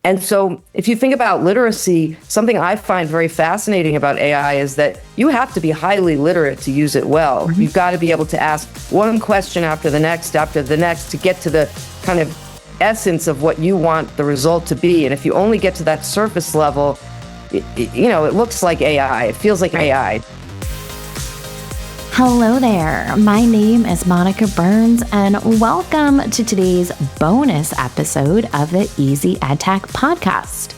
And so if you think about literacy, something I find very fascinating about AI is that you have to be highly literate to use it well. You've got to be able to ask one question after the next to get to the kind of essence of what you want the result to be. And if you only get to that surface level, it looks like AI. It feels like AI. Hello there. My name is Monica Burns, and welcome to today's bonus episode of the Easy EdTech podcast.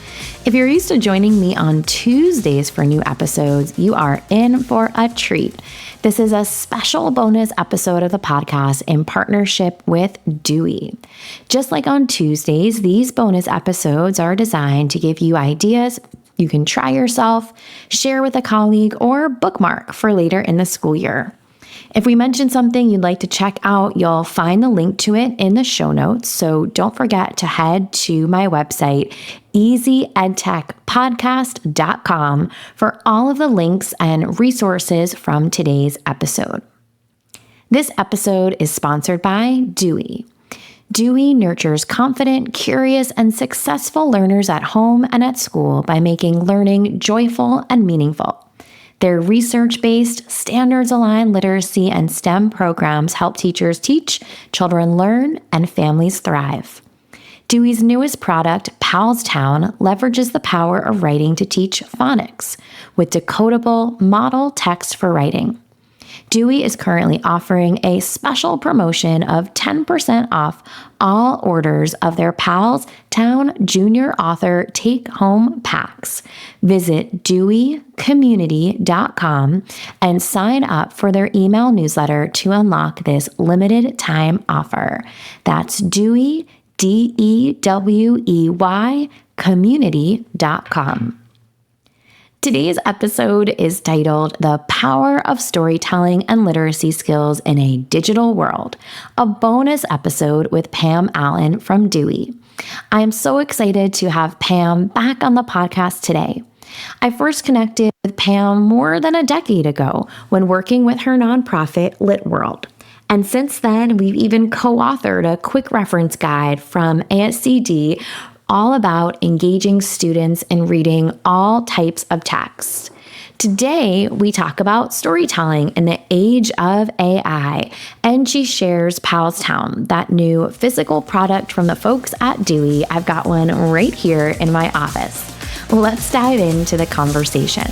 If you're used to joining me on Tuesdays for new episodes, you are in for a treat. This is a special bonus episode of the podcast in partnership with Dewey. Just like on Tuesdays, these bonus episodes are designed to give you ideas you can try yourself, share with a colleague, or bookmark for later in the school year. If we mention something you'd like to check out, you'll find the link to it in the show notes. So don't forget to head to my website, easyedtechpodcast.com, for all of the links and resources from today's episode. This episode is sponsored by Dewey. Dewey nurtures confident, curious, and successful learners at home and at school by making learning joyful and meaningful. Their research-based, standards-aligned literacy and STEM programs help teachers teach, children learn, and families thrive. Dewey's newest product, Palstown, leverages the power of writing to teach phonics with decodable model text for writing. Dewey is currently offering a special promotion of 10% off all orders of their Palstown Junior Author Take-Home Packs. Visit deweycommunity.com and sign up for their email newsletter to unlock this limited time offer. That's Dewey, DEWEY, community.com. Today's episode is titled The Power of Storytelling and Literacy Skills in a Digital World, a bonus episode with Pam Allyn from Dewey. I am so excited to have Pam back on the podcast today. I first connected with Pam more than a decade ago when working with her nonprofit, Lit World. And since then, we've even co-authored a quick reference guide from ASCD all about engaging students in reading all types of text. Today, we talk about storytelling in the age of AI, and she shares Palstown, that new physical product from the folks at Dewey. I've got one right here in my office. Let's dive into the conversation.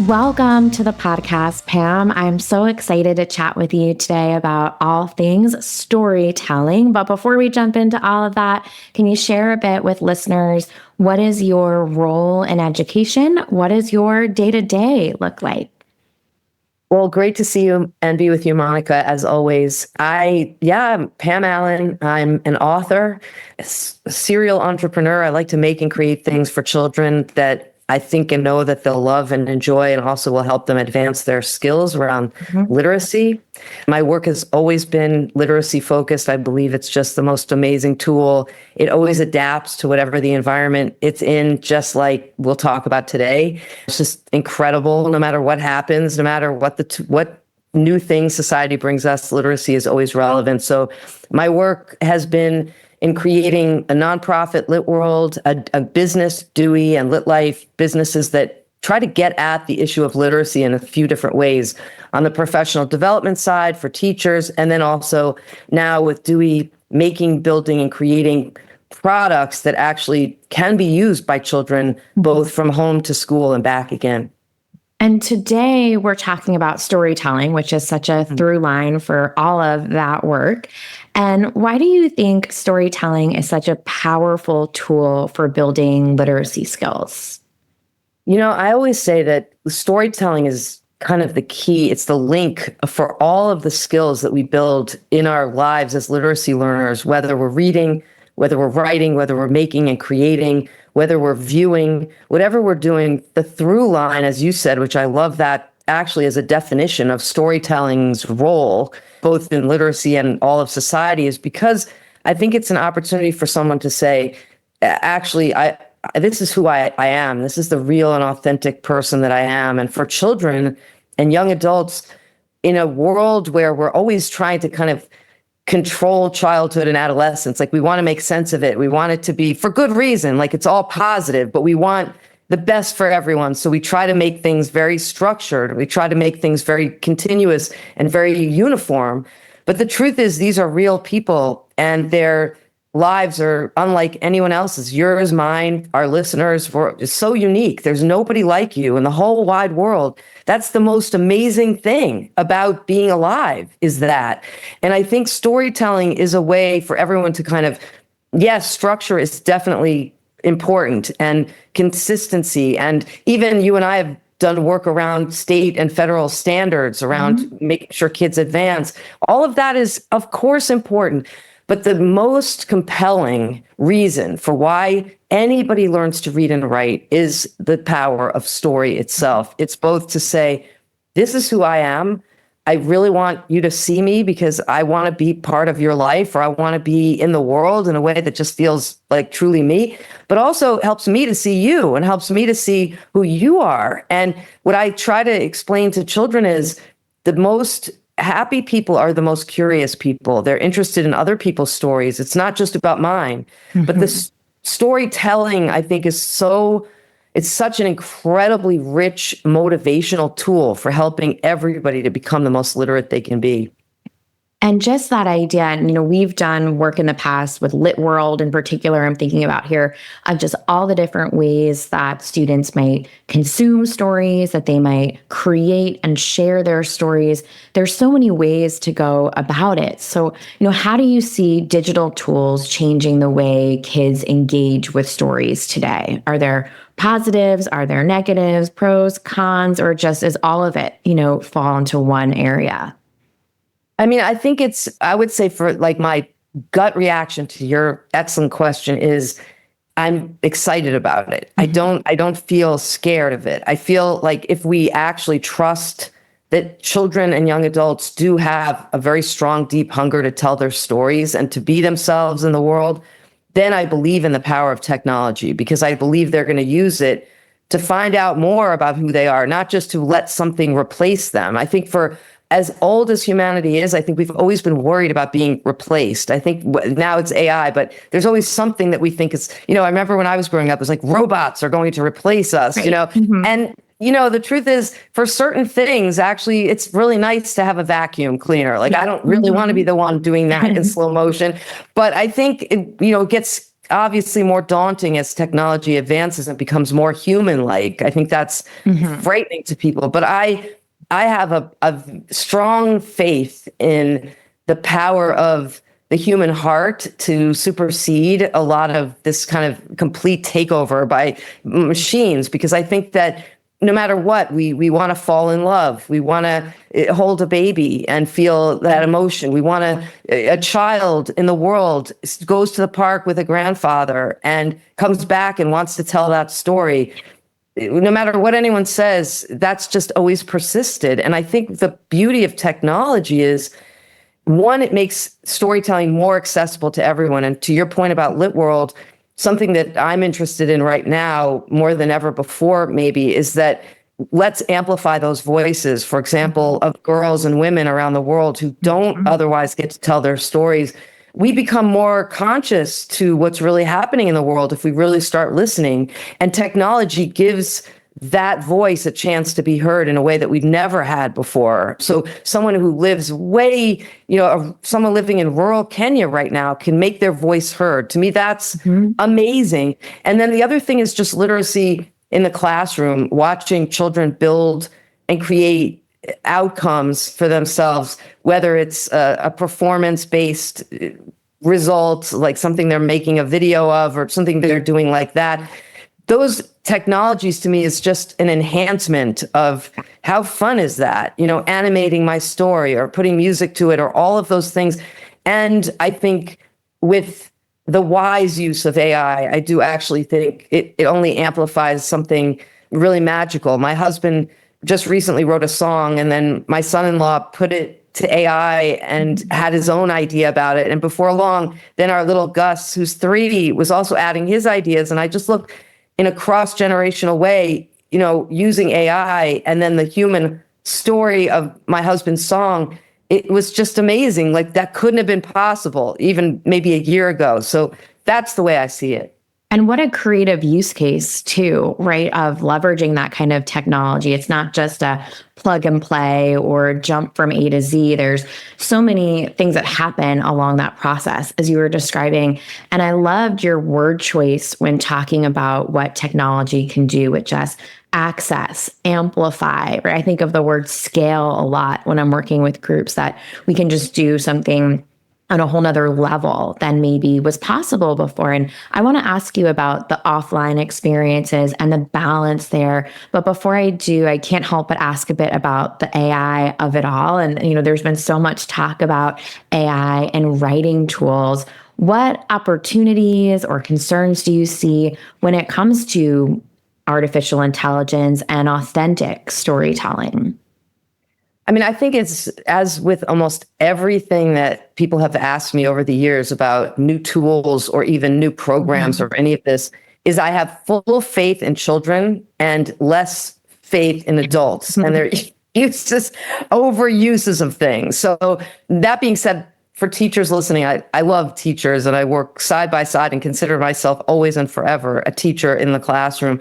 Welcome to the podcast, Pam. I'm so excited to chat with you today about all things storytelling. But before we jump into all of that, can you share a bit with listeners? What is your role in education? What does your day-to-day look like? Well, great to see you and be with you, Monica, as always. I'm Pam Allyn. I'm an author, a serial entrepreneur. I like to make and create things for children that I think and know that they'll love and enjoy, and also will help them advance their skills around literacy. My work has always been literacy focused. I believe it's just the most amazing tool. It always adapts to whatever the environment it's in, just like we'll talk about today. It's just incredible. No matter what happens, no matter what new things society brings us, literacy is always relevant. So my work has been in creating a nonprofit, Lit World, a business, Dewey, and Lit Life, businesses that try to get at the issue of literacy in a few different ways. On the professional development side for teachers, and then also now with Dewey, making, building, and creating products that actually can be used by children, both from home to school and back again. And today we're talking about storytelling, which is such a through line for all of that work. And why do you think storytelling is such a powerful tool for building literacy skills? I always say that storytelling is kind of the key. It's the link for all of the skills that we build in our lives as literacy learners, whether we're reading, whether we're writing, whether we're making and creating, whether we're viewing, whatever we're doing. The through line, as you said, which I love that actually as a definition of storytelling's role, both in literacy and all of society, is because I think it's an opportunity for someone to say, actually, this is who I am. This is the real and authentic person that I am. And for children and young adults, in a world where we're always trying to kind of control childhood and adolescence. Like we want to make sense of it. We want it to be for good reason. Like it's all positive, but we want the best for everyone. So we try to make things very structured. We try to make things very continuous and very uniform. But the truth is these are real people and their lives are unlike anyone else's. Yours, mine, our listeners, is so unique. There's nobody like you in the whole wide world. That's the most amazing thing about being alive is that. And I think storytelling is a way for everyone to kind of, yes, structure is definitely important and consistency. And even you and I have done work around state and federal standards around making sure kids advance. All of that is, of course, important. But the most compelling reason for why anybody learns to read and write is the power of story itself. It's both to say, this is who I am. I really want you to see me because I want to be part of your life, or I want to be in the world in a way that just feels like truly me, but also helps me to see you and helps me to see who you are. And what I try to explain to children is the most happy people are the most curious people. They're interested in other people's stories. It's not just about mine, but the storytelling, I think, it's such an incredibly rich motivational tool for helping everybody to become the most literate they can be. And just that idea, and we've done work in the past with Lit World in particular, I'm thinking about here, of just all the different ways that students might consume stories, that they might create and share their stories. There's so many ways to go about it. So, how do you see digital tools changing the way kids engage with stories today? Are there positives? Are there negatives, pros, cons, or just is all of it, fall into one area? I mean, I think I would say for like my gut reaction to your excellent question is I'm excited about it. I don't feel scared of it. I feel like if we actually trust that children and young adults do have a very strong, deep hunger to tell their stories and to be themselves in the world, then I believe in the power of technology because I believe they're going to use it to find out more about who they are, not just to let something replace them. I think for as old as humanity is, I think we've always been worried about being replaced. I think now it's AI, but there's always something that we think is, I remember when I was growing up, it was like robots are going to replace us, right. And, the truth is for certain things, actually, it's really nice to have a vacuum cleaner. Like, I don't really want to be the one doing that in slow motion, but I think, it gets obviously more daunting as technology advances and becomes more human-like. I think that's frightening to people, but I have a strong faith in the power of the human heart to supersede a lot of this kind of complete takeover by machines, because I think that no matter what, we want to fall in love. We want to hold a baby and feel that emotion. We want a child in the world goes to the park with a grandfather and comes back and wants to tell that story. No matter what anyone says, that's just always persisted. And I think the beauty of technology is, one, it makes storytelling more accessible to everyone. And to your point about Lit World, something that I'm interested in right now more than ever before maybe is that let's amplify those voices, for example, of girls and women around the world who don't otherwise get to tell their stories. We become more conscious to what's really happening in the world if we really start listening. And technology gives that voice a chance to be heard in a way that we've never had before. So someone who lives someone living in rural Kenya right now can make their voice heard. To me, that's amazing. And then the other thing is just literacy in the classroom, watching children build and create outcomes for themselves, whether it's a performance-based result, like something they're making a video of or something they're doing like that. Those technologies to me is just an enhancement of how fun is that, animating my story or putting music to it or all of those things. And I think with the wise use of AI, I do actually think it only amplifies something really magical. My husband just recently wrote a song, and then my son-in-law put it to AI and had his own idea about it. And before long, then our little Gus, who's 3, was also adding his ideas. And I just look in a cross-generational way, using AI, and then the human story of my husband's song it was just amazing. Like that couldn't have been possible even maybe a year ago. So that's the way I see it. And what a creative use case too, right? Of leveraging that kind of technology. It's not just a plug and play or jump from A to Z. There's so many things that happen along that process as you were describing. And I loved your word choice when talking about what technology can do with just access, amplify, right? I think of the word scale a lot when I'm working with groups, that we can just do something on a whole nother level than maybe was possible before. And I want to ask you about the offline experiences and the balance there. But before I do, I can't help but ask a bit about the AI of it all. And, there's been so much talk about AI and writing tools. What opportunities or concerns do you see when it comes to artificial intelligence and authentic storytelling? I mean, I think it's as with almost everything that people have asked me over the years about new tools or even new programs or any of this, is I have full faith in children and less faith in adults and their uses, overuses of things. So that being said, for teachers listening, I love teachers and I work side by side and consider myself always and forever a teacher in the classroom.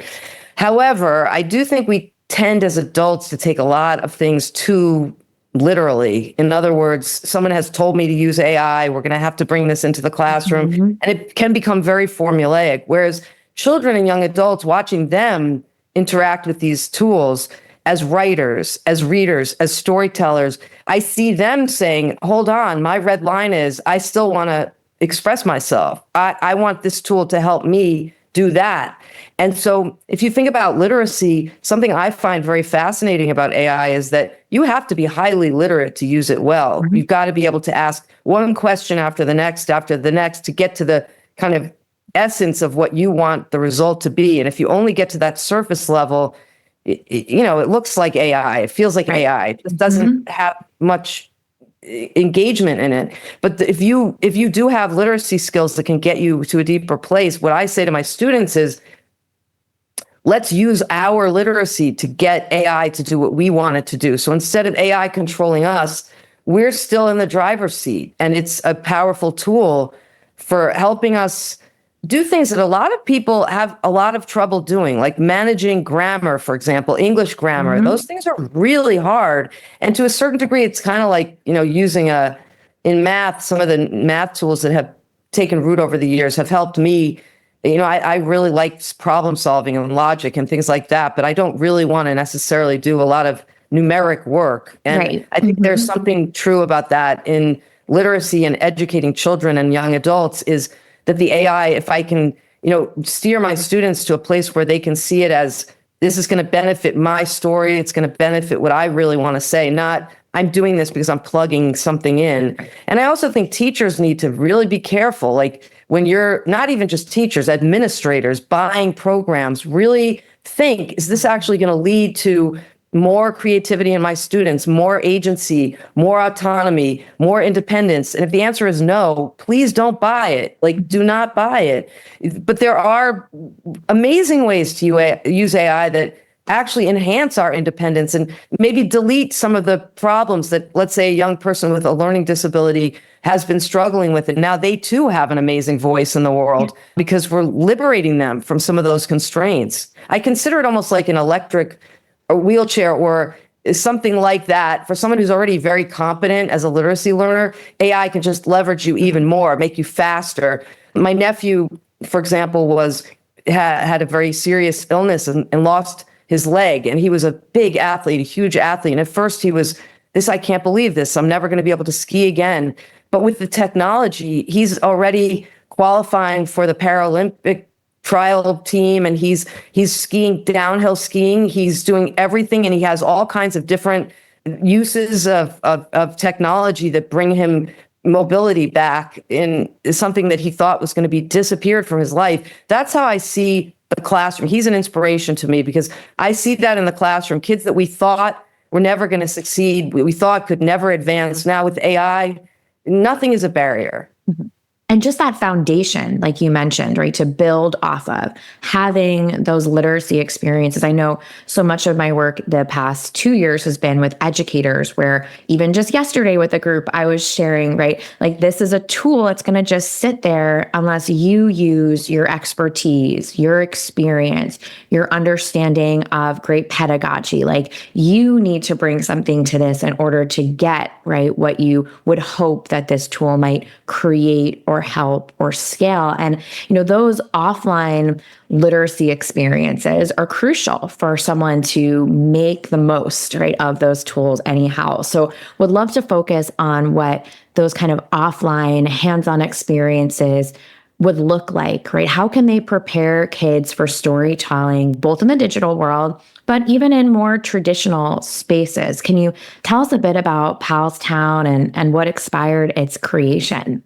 However, I do think we tend as adults to take a lot of things too literally. In other words, someone has told me to use AI, we're going to have to bring this into the classroom, and it can become very formulaic. Whereas children and young adults, watching them interact with these tools as writers, as readers, as storytellers, I see them saying, hold on, my red line is I still want to express myself. I want this tool to help me do that. And so if you think about literacy, something I find very fascinating about AI is that you have to be highly literate to use it well. You've got to be able to ask one question after the next to get to the kind of essence of what you want the result to be. And if you only get to that surface level, it looks like AI. It feels like AI. It just doesn't have much engagement in it. But if you do have literacy skills that can get you to a deeper place, what I say to my students is, let's use our literacy to get AI to do what we want it to do. So instead of AI controlling us, we're still in the driver's seat. And it's a powerful tool for helping us do things that a lot of people have a lot of trouble doing, like managing grammar, for example, English grammar. Those things are really hard. And to a certain degree, it's kind of like, using in math, some of the math tools that have taken root over the years have helped me. I really like problem solving and logic and things like that, but I don't really want to necessarily do a lot of numeric work. And I think there's something true about that in literacy and educating children and young adults, is that the AI, if I can, steer my students to a place where they can see it as, this is going to benefit my story, it's going to benefit what I really want to say, not I'm doing this because I'm plugging something in. And I also think teachers need to really be careful. Like when you're not even just teachers, administrators buying programs, really think, is this actually going to lead to more creativity in my students, more agency, more autonomy, more independence? And if the answer is no, please don't buy it. Like, do not buy it. But there are amazing ways to use AI that actually enhance our independence and maybe delete some of the problems that, let's say, a young person with a learning disability has been struggling with. And now they too have an amazing voice in the world because we're liberating them from some of those constraints. I consider it almost like an electric or wheelchair or something like that. For someone who's already very competent as a literacy learner, AI can just leverage you even more, make you faster. My nephew, for example, had a very serious illness and lost his leg. And he was a big athlete, a huge athlete. And at first he was, I can't believe this. I'm never going to be able to ski again. But with the technology, he's already qualifying for the Paralympic trial team, and he's skiing, downhill skiing. He's doing everything, and he has all kinds of different uses of technology that bring him mobility back in something that he thought was going to be disappeared from his life. That's how I see the classroom. He's an inspiration to me because I see that in the classroom. Kids that we thought were never going to succeed, we thought could never advance. Now with AI, nothing is a barrier. And just that foundation, like you mentioned, right, to build off of, having those literacy experiences. I know so much of my work the past 2 years has been with educators, where even just yesterday with a group, I was sharing, right, like this is a tool that's going to just sit there unless you use your expertise, your experience, your understanding of great pedagogy. Like you need to bring something to this in order to get, right, what you would hope that this tool might create or help or scale. And, those offline literacy experiences are crucial for someone to make the most, right, of those tools anyhow. So would love to focus on what those kind of offline hands-on experiences would look like, right? How can they prepare kids for storytelling, both in the digital world, but even in more traditional spaces? Can you tell us a bit about Palstown and what inspired its creation?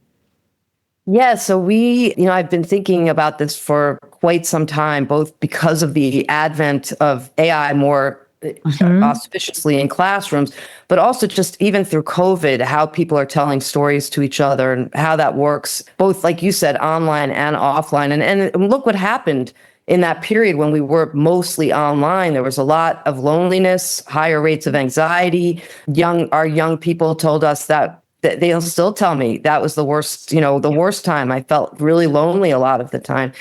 Yeah, so I've been thinking about this for quite some time, both because of the advent of AI more auspiciously in classrooms, but also just even through COVID, how people are telling stories to each other and how that works, both, like you said, online and offline. And look what happened in that period when we were mostly online. There was a lot of loneliness, higher rates of anxiety. Our young people told us that they'll still tell me that was the worst time. I felt really lonely a lot of the time.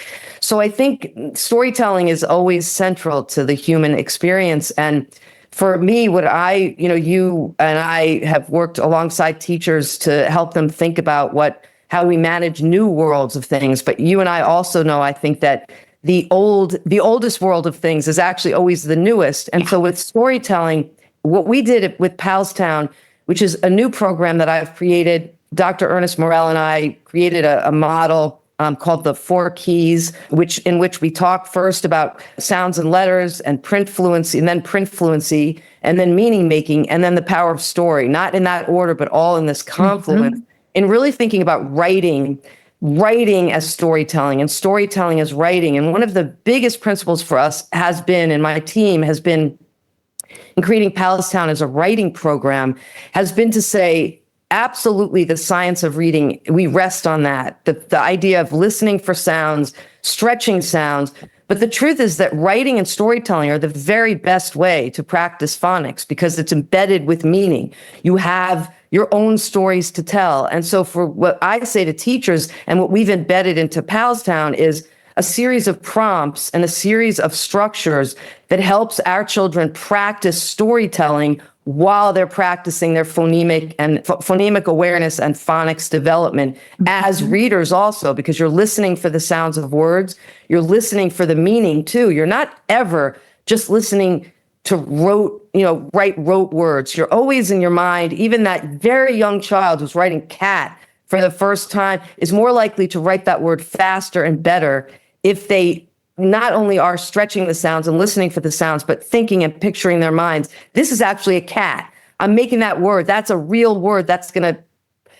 So I think storytelling is always central to the human experience. And for me, you and I have worked alongside teachers to help them think about how we manage new worlds of things. But you and I also know, I think, that the oldest world of things is actually always the newest. And so with storytelling, what we did with Palstown, which is a new program that I've created. Dr. Ernest Morel and I created a model called the 4 Keys, in which we talk first about sounds and letters and print fluency, and then print fluency, and then meaning making, and then the power of story, not in that order, but all in this confluence. And really thinking about writing as storytelling and storytelling as writing. And one of the biggest principles for us has been, and my team has been, in creating Palstown as a writing program, has been to say, absolutely, the science of reading, we rest on that. The idea of listening for sounds, stretching sounds. But the truth is that writing and storytelling are the very best way to practice phonics because it's embedded with meaning. You have your own stories to tell. And so for what I say to teachers and what we've embedded into Palstown is a series of prompts and a series of structures that helps our children practice storytelling while they're practicing their phonemic awareness and phonics development as readers also, because you're listening for the sounds of words, you're listening for the meaning too. You're not ever just listening to write rote words. You're always in your mind. Even that very young child who's writing cat for the first time is more likely to write that word faster and better if they not only are stretching the sounds and listening for the sounds, but thinking and picturing their minds. This is actually a cat. I'm making that word. That's a real word. That's going to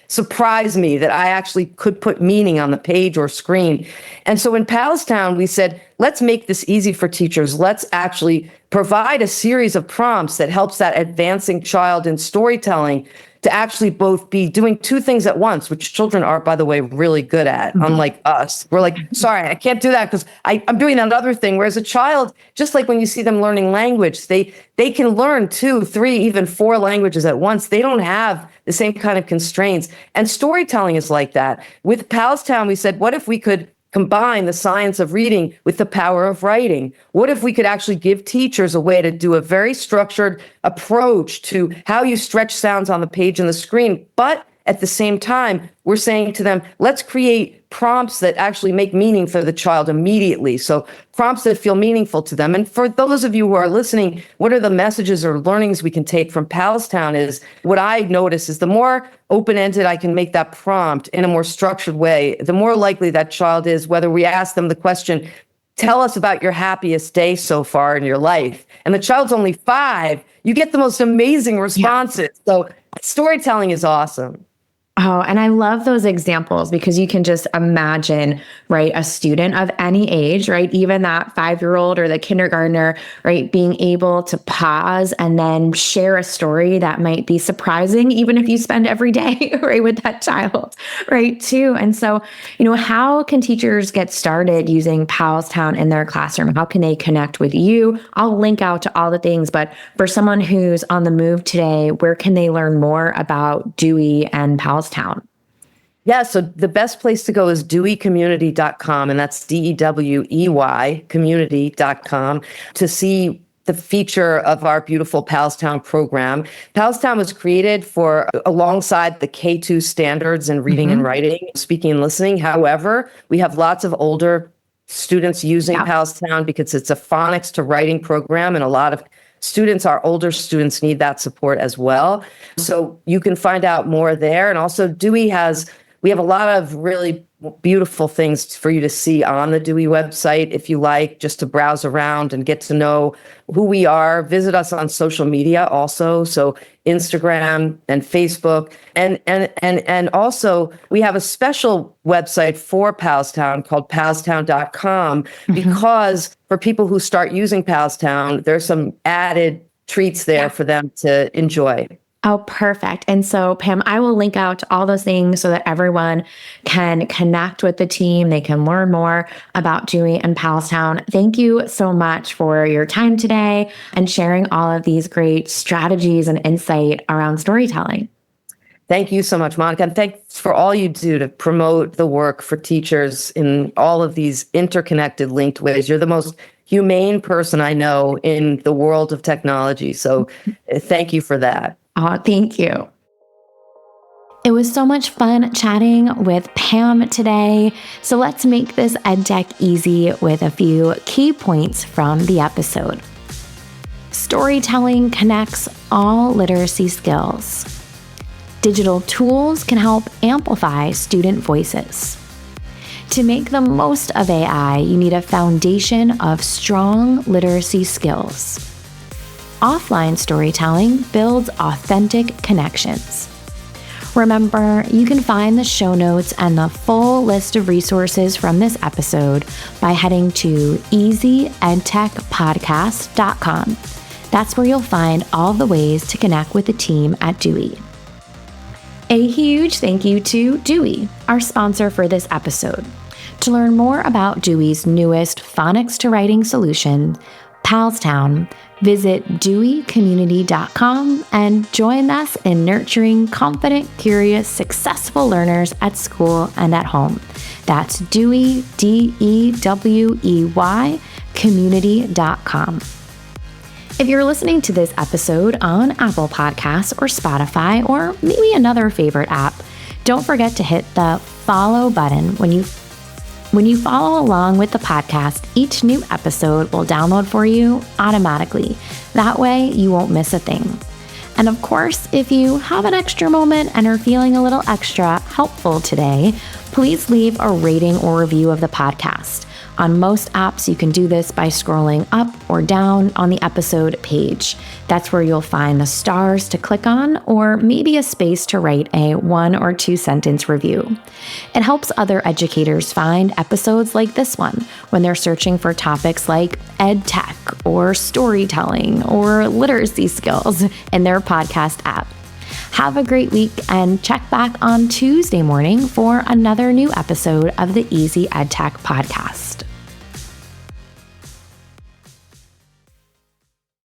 surprise me that I actually could put meaning on the page or screen. And so in Palstown, we said, let's make this easy for teachers. Let's actually provide a series of prompts that helps that advancing child in storytelling to actually both be doing 2 things at once, which children are, by the way, really good at, unlike us. We're like, sorry, I can't do that because I'm doing that other thing. Whereas a child, just like when you see them learning language, they can learn 2, 3, even 4 languages at once. They don't have the same kind of constraints. And storytelling is like that. With Palstown, we said, what if we could combine the science of reading with the power of writing? What if we could actually give teachers a way to do a very structured approach to how you stretch sounds on the page and the screen, but at the same time, we're saying to them, let's create prompts that actually make meaning for the child immediately. So prompts that feel meaningful to them. And for those of you who are listening, what are the messages or learnings we can take from Palstown is what I notice is the more open-ended I can make that prompt in a more structured way, the more likely that child is, whether we ask them the question, tell us about your happiest day so far in your life. And the child's only 5, you get the most amazing responses. So storytelling is awesome. Oh, and I love those examples because you can just imagine, right, a student of any age, right, even that 5-year-old or the kindergartner, right, being able to pause and then share a story that might be surprising, even if you spend every day, right, with that child, right, too. And so, how can teachers get started using Palstown in their classroom? How can they connect with you? I'll link out to all the things, but for someone who's on the move today, where can they learn more about Dewey and Palstown? Yeah, so the best place to go is deweycommunity.com, and that's DEWEY community.com, to see the feature of our beautiful Palstown program. Palstown was created for alongside the K2 standards in reading and writing, speaking and listening. However, we have lots of older students using Palstown because it's a phonics to writing program, and a lot of students, our older students, need that support as well. So you can find out more there. And also we have a lot of really beautiful things for you to see on the Dewey website if you like, just to browse around and get to know who we are. Visit us on social media also, so Instagram and Facebook. And also we have a special website for Palstown called palstown.com, because for people who start using Palstown, there's some added treats there for them to enjoy. Oh, perfect. And so, Pam, I will link out to all those things so that everyone can connect with the team. They can learn more about Dewey and Palstown. Thank you so much for your time today and sharing all of these great strategies and insight around storytelling. Thank you so much, Monica. And thanks for all you do to promote the work for teachers in all of these interconnected, linked ways. You're the most humane person I know in the world of technology. So thank you for that. Oh, thank you. It was so much fun chatting with Pam today. So let's make this EdTech easy with a few key points from the episode. Storytelling connects all literacy skills. Digital tools can help amplify student voices. To make the most of AI, you need a foundation of strong literacy skills. Offline storytelling builds authentic connections. Remember, you can find the show notes and the full list of resources from this episode by heading to easyedtechpodcast.com. That's where you'll find all the ways to connect with the team at Dewey. A huge thank you to Dewey, our sponsor for this episode. To learn more about Dewey's newest phonics to writing solution, Palstown, visit deweycommunity.com and join us in nurturing confident, curious, successful learners at school and at home. That's Dewey, DEWEY, community.com. If you're listening to this episode on Apple Podcasts or Spotify or maybe another favorite app, don't forget to hit the follow button. When you follow along with the podcast, each new episode will download for you automatically. That way, you won't miss a thing. And of course, if you have an extra moment and are feeling a little extra helpful today, please leave a rating or review of the podcast. On most apps, you can do this by scrolling up or down on the episode page. That's where you'll find the stars to click on, or maybe a space to write a 1 or 2 sentence review. It helps other educators find episodes like this one when they're searching for topics like ed tech or storytelling or literacy skills in their podcast app. Have a great week and check back on Tuesday morning for another new episode of the Easy EdTech podcast.